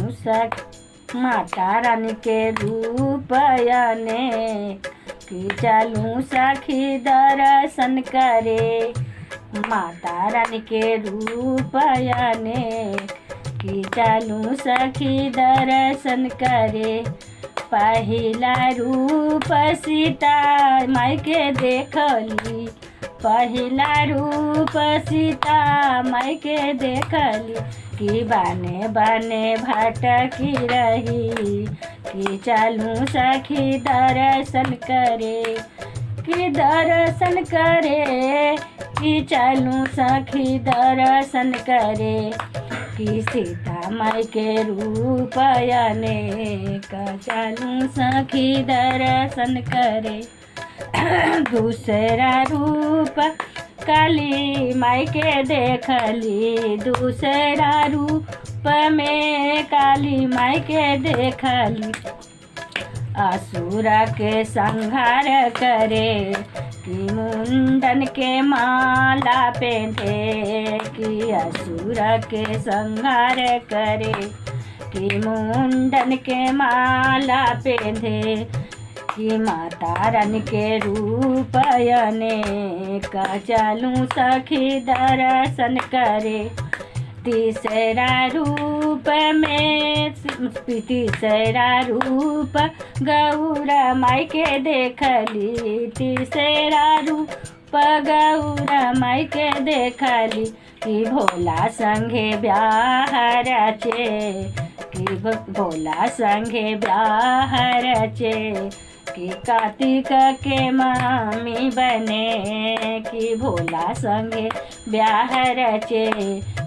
चालू सखी माता रानी के रूप अनेक कि चालू सखी दर्शन करे। माता रानी के रूप अनेक कि चालू सखी दर्शन करे। पहिला रूप सीता माई के देखली, पहिला रूप सीता माई के देखली कि बाने बाने भटकी रही कि चालू सखी दर्शन करे। कि दर्शन करे कि चालू सखी दर्शन करे। कि सीता माई के रूप अनेक चालू सखी दर्शन करे। दूसरा रूप काली माई के देखली, दूसरा रूप में काली माई के देखली असुर के संहार करे। कि मुंडन के माला पहने कि असुर के संहार करे। कि मुंडन के माला पहने कि माता रानी के रूप अनेक चालू सखी दर्शन करे। तीसरा रूप में तीसरा रूप गौरा माई के देखली, तीसरा रूप गौरा माई के देखली कि भोला संगे ब्याह रचे। कि भोला संगे ब्याह रचे। कि कार्तिक के मामी बने कि भोला संगे ब्याह रचे।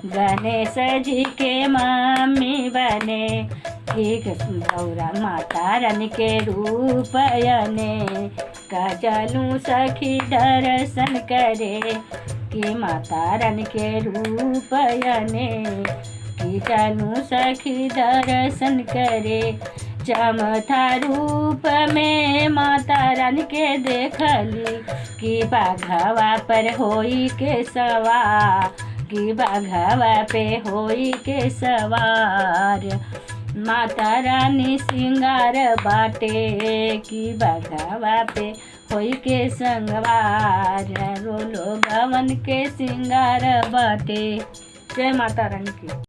गणेश जी के मामी बने कि गौरा माता रानी के रूप अनेक चालू सखी दर्शन करे। कि माता रानी के रूप अनेक कि चालू सखी दर्शन करे। चमथा रूप में माता रानी के देखली कि बाघवा पर होई के सवार। कि बाघवा पे होई के सवार माता रानी सिंगार बाटे। कि बाघवा पे होई के संगवार रोलो गवन के सिंगार बाटे। जय माता रानी की।